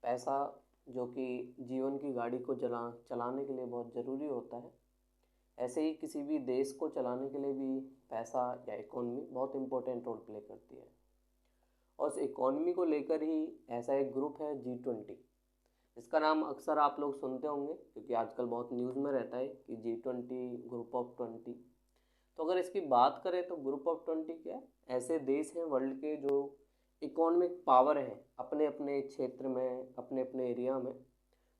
पैसा जो कि जीवन की गाड़ी को चलाने के लिए बहुत ज़रूरी होता है, ऐसे ही किसी भी देश को चलाने के लिए भी पैसा या इकोनॉमी बहुत इम्पोर्टेंट रोल प्ले करती है। और उस इकोनॉमी को लेकर ही ऐसा एक ग्रुप है G20, इसका नाम अक्सर आप लोग सुनते होंगे क्योंकि आजकल बहुत न्यूज़ में रहता है कि G20 ग्रुप ऑफ 20। तो अगर इसकी बात करें तो ग्रुप ऑफ 20 क्या है? ऐसे देश हैं वर्ल्ड के जो इकोनॉमिक पावर है अपने अपने क्षेत्र में, अपने अपने एरिया में,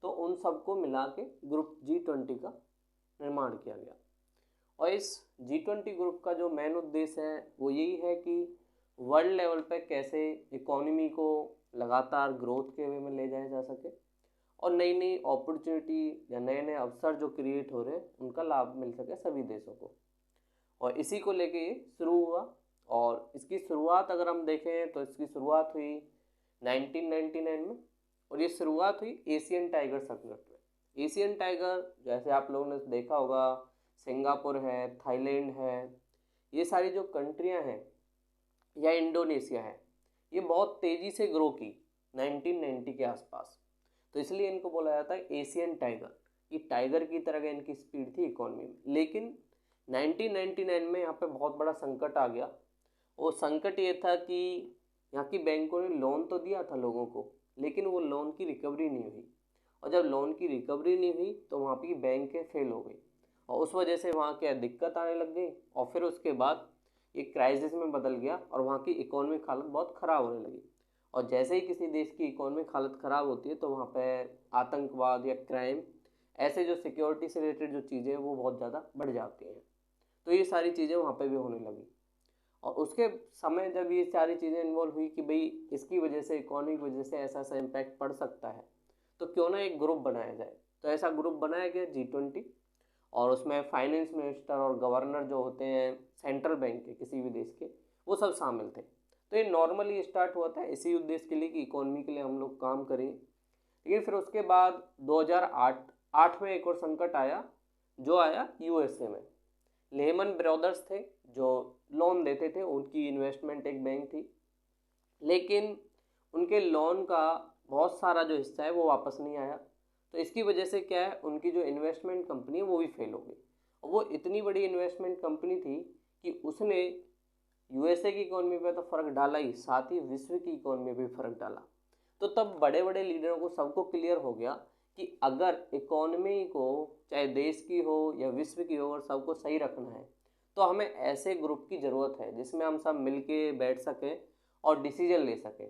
तो उन सबको मिला के ग्रुप G20 का निर्माण किया गया। और इस G20 ग्रुप का जो मेन उद्देश्य है वो यही है कि वर्ल्ड लेवल पे कैसे इकोनॉमी को लगातार ग्रोथ के वे में ले जाया जा सके और नई नई अपॉर्चुनिटी या नए नए अवसर जो क्रिएट हो रहे हैं उनका लाभ मिल सके सभी देशों को। और इसी को लेके ये शुरू हुआ। और इसकी शुरुआत अगर हम देखें तो इसकी शुरुआत हुई 1999 में, और ये शुरुआत हुई एशियन टाइगर समिट में। एशियन टाइगर जैसे आप लोगों ने देखा होगा, सिंगापुर है, थाईलैंड है, ये सारी जो कंट्रियां हैं या इंडोनेशिया है, ये बहुत तेज़ी से ग्रो की 1990 के आसपास। तो इसलिए इनको बोला जाता है एशियन टाइगर। ये टाइगर की तरह इनकी स्पीड थी इकोनॉमी में। लेकिन 1999 में यहाँ पे बहुत बड़ा संकट आ गया। वो संकट ये था कि यहाँ की बैंकों ने लोन तो दिया था लोगों को, लेकिन वो लोन की रिकवरी नहीं हुई। और जब लोन की रिकवरी नहीं हुई तो वहाँ की बैंकें फेल हो गई और उस वजह से वहाँ क्या दिक्कत आने लग गई। और फिर उसके बाद ये क्राइसिस में बदल गया और वहाँ की इकोनॉमिक हालत बहुत ख़राब होने लगी। और जैसे ही किसी देश की इकोनॉमिक हालत ख़राब होती है तो वहाँ पे आतंकवाद या क्राइम, ऐसे जो सिक्योरिटी से रिलेटेड जो चीज़ें हैं वो बहुत ज़्यादा बढ़ जाती हैं। तो ये सारी चीज़ें वहाँ पे भी होने लगी। और उसके समय जब ये सारी चीज़ें इन्वॉल्व हुई कि भाई इसकी वजह से, इकोनॉमी की वजह से ऐसा ऐसा इम्पैक्ट पड़ सकता है, तो क्यों ना एक ग्रुप बनाया जाए। तो ऐसा ग्रुप बनाया गया G20। और उसमें फाइनेंस मिनिस्टर और गवर्नर जो होते हैं सेंट्रल बैंक के किसी भी देश के, वो सब शामिल थे। तो ये नॉर्मली स्टार्ट हुआ था इसी उद्देश्य के लिए कि इकोनॉमी के लिए हम लोग काम करें। लेकिन फिर उसके बाद 2008 में एक और संकट आया, जो आया USA में। लेमन ब्रदर्स थे जो लोन देते थे, उनकी इन्वेस्टमेंट एक बैंक थी, लेकिन उनके लोन का बहुत सारा जो हिस्सा है वो वापस नहीं आया। तो इसकी वजह से क्या है, उनकी जो इन्वेस्टमेंट कंपनी है वो भी फेल हो गई। और वो इतनी बड़ी इन्वेस्टमेंट कंपनी थी कि उसने USA की इकोनॉमी पे तो फ़र्क डाला ही, साथ ही विश्व की इकोनॉमी पे भी फ़र्क डाला। तो तब बड़े बड़े लीडरों को सबको क्लियर हो गया कि अगर इकोनॉमी को, चाहे देश की हो या विश्व की हो, अगर सबको सही रखना है तो हमें ऐसे ग्रुप की ज़रूरत है जिसमें हम सब मिल के बैठ सकें और डिसीजन ले सकें।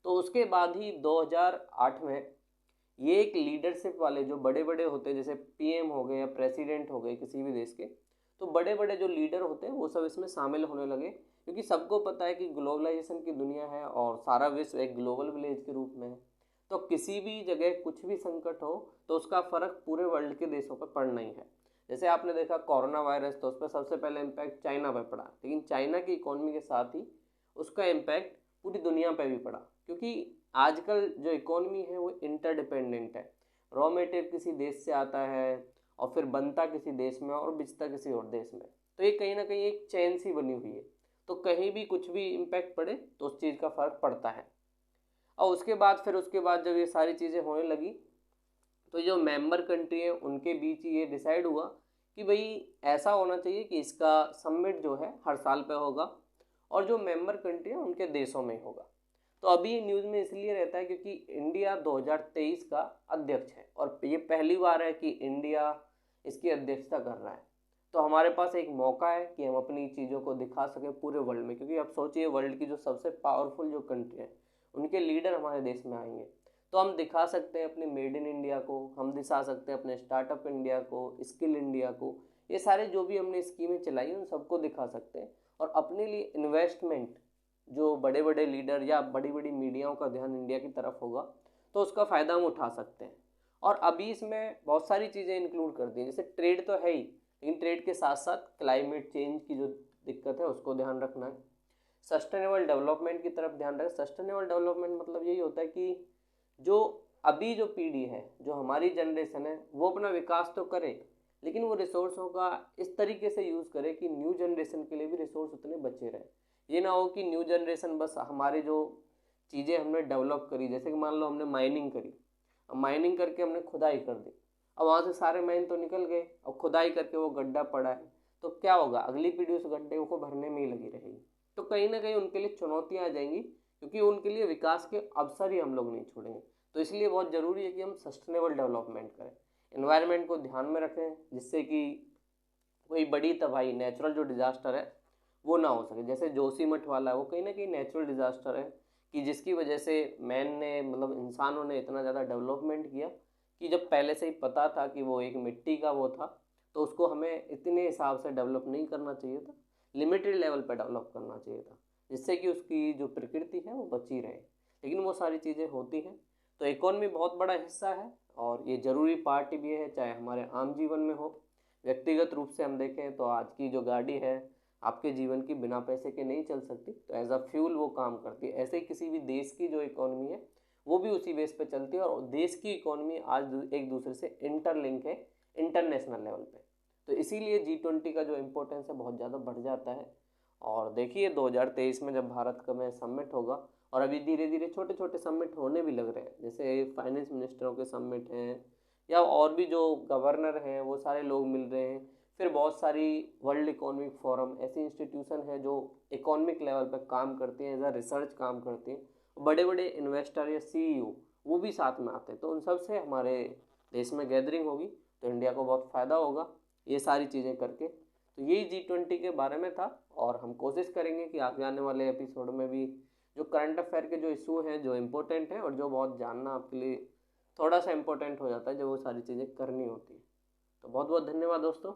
तो उसके बाद ही 2008 में ये एक लीडरशिप वाले जो बड़े बड़े होते हैं, जैसे PM हो गए या प्रेसिडेंट हो गए किसी भी देश के, तो बड़े बड़े जो लीडर होते हैं वो सब इसमें शामिल होने लगे। क्योंकि सबको पता है कि ग्लोबलाइजेशन की दुनिया है और सारा विश्व एक ग्लोबल विलेज के रूप में है। तो किसी भी जगह कुछ भी संकट हो तो उसका फ़र्क पूरे वर्ल्ड के देशों पर पड़ना ही है। जैसे आपने देखा कोरोना वायरस, तो उस पर सबसे पहले इम्पैक्ट चाइना पर पड़ा, लेकिन चाइना की इकोनॉमी के साथ ही उसका इम्पैक्ट पूरी दुनिया पर भी पड़ा। क्योंकि आजकल जो इकोनॉमी है वो इंटरडिपेंडेंट है। रॉ मटेरियल किसी देश से आता है और फिर बनता किसी देश में और बिचता किसी और देश में। तो ये कहीं ना कहीं एक चेन सी बनी हुई है। तो कहीं भी कुछ भी इम्पैक्ट पड़े तो उस चीज़ का फ़र्क पड़ता है। और उसके बाद जब ये सारी चीज़ें होने लगी तो जो मेंबर कंट्री है उनके बीच ये डिसाइड हुआ कि भाई ऐसा होना चाहिए कि इसका समिट जो है हर साल पे होगा और जो मेंबर कंट्री है उनके देशों में होगा। तो अभी न्यूज़ में इसलिए रहता है क्योंकि इंडिया 2023 का अध्यक्ष है और ये पहली बार है कि इंडिया इसकी अध्यक्षता कर रहा है। तो हमारे पास एक मौका है कि हम अपनी चीज़ों को दिखा सकें पूरे वर्ल्ड में। क्योंकि अब सोचिए, वर्ल्ड की जो सबसे पावरफुल जो कंट्री है उनके लीडर हमारे देश में आएंगे, तो हम दिखा सकते हैं अपने मेड इन इंडिया को, हम दिखा सकते हैं अपने स्टार्टअप इंडिया को, स्किल इंडिया को, ये सारे जो भी हमने स्कीमें चलाई उन सबको दिखा सकते हैं। और अपने लिए इन्वेस्टमेंट, जो बड़े बड़े लीडर या बड़ी बड़ी मीडियाओं का ध्यान इंडिया की तरफ होगा तो उसका फ़ायदा हम उठा सकते हैं। और अभी इसमें बहुत सारी चीज़ें इंक्लूड कर दी हैं। जैसे ट्रेड तो है ही, लेकिन ट्रेड के साथ साथ क्लाइमेट चेंज की जो दिक्कत है उसको ध्यान रखना है। सस्टेनेबल डेवलपमेंट की तरफ ध्यान रखें। सस्टेनेबल डेवलपमेंट मतलब यही होता है कि जो अभी जो पीढ़ी है, जो हमारी जनरेशन है, वो अपना विकास तो करे, लेकिन वो रिसोर्सों का इस तरीके से यूज़ करे कि न्यू जनरेशन के लिए भी रिसोर्स उतने बचे रहे। ये ना हो कि न्यू जनरेशन बस हमारे जो चीज़ें हमने डेवलप करी, जैसे कि मान लो हमने माइनिंग करी, अब माइनिंग करके हमने खुदाई कर दी, अब वहाँ से सारे माइन तो निकल गए, अब खुदाई करके वो गड्ढा पड़ा है, तो क्या होगा, अगली पीढ़ी उस गड्ढे को भरने में ही लगी रहेगी। तो कहीं ना कहीं उनके लिए चुनौतियाँ आ जाएंगी, क्योंकि उनके लिए विकास के अवसर ही हम लोग नहीं छोड़ेंगे। तो इसलिए बहुत ज़रूरी है कि हम सस्टेनेबल डेवलपमेंट करें, इन्वायरमेंट को ध्यान में रखें, जिससे कि कोई बड़ी तबाही, नेचुरल जो डिज़ास्टर है वो ना हो सके। जैसे जोशीमठ वाला है, वो कहीं ना कहीं नेचुरल डिज़ास्टर है, कि जिसकी वजह से मैन ने, मतलब इंसानों ने इतना ज़्यादा डेवलपमेंट किया कि जब पहले से ही पता था कि वो एक मिट्टी का वो था, तो उसको हमें इतने हिसाब से डेवलप नहीं करना चाहिए था, लिमिटेड लेवल पर डेवलप करना चाहिए था, जिससे कि उसकी जो प्रकृति है वो बची रहे। लेकिन वो सारी चीज़ें होती हैं। तो इकोनॉमी बहुत बड़ा हिस्सा है, और ये ज़रूरी पार्ट भी है, चाहे हमारे आम जीवन में हो। व्यक्तिगत रूप से हम देखें तो आज की जो गाड़ी है आपके जीवन की बिना पैसे के नहीं चल सकती, तो एज अ फ्यूल वो काम करती है। ऐसे ही किसी भी देश की जो इकोनॉमी है वो भी उसी बेस पे चलती है, और देश की इकोनॉमी आज एक दूसरे से इंटरलिंक है इंटरनेशनल लेवल पे। तो इसीलिए G20 का जो इम्पोर्टेंस है बहुत ज़्यादा बढ़ जाता है। और देखिए 2023 में जब भारत का में समिट होगा, और अभी धीरे धीरे छोटे छोटे समिट होने भी लग रहे हैं, जैसे फाइनेंस मिनिस्टरों के समिट हैं, या और भी जो गवर्नर हैं वो सारे लोग मिल रहे हैं। फिर बहुत सारी वर्ल्ड इकोनॉमिक फोरम ऐसी इंस्टीट्यूशन है जो इकोनॉमिक लेवल पर काम करती हैं, एज अ रिसर्च काम करती हैं। बड़े बड़े इन्वेस्टर या CEO वो भी साथ में आते हैं, तो उन सब से हमारे देश में गैदरिंग होगी, तो इंडिया को बहुत फ़ायदा होगा ये सारी चीज़ें करके। तो यही G20 के बारे में था, और हम कोशिश करेंगे कि आगे आने वाले एपिसोड में भी जो करंट अफेयर के जो इशू हैं, जो इम्पोर्टेंट हैं और जो बहुत जानना आपके लिए थोड़ा सा इम्पोर्टेंट हो जाता है, जो वो सारी चीज़ें करनी होती है। तो बहुत बहुत धन्यवाद दोस्तों।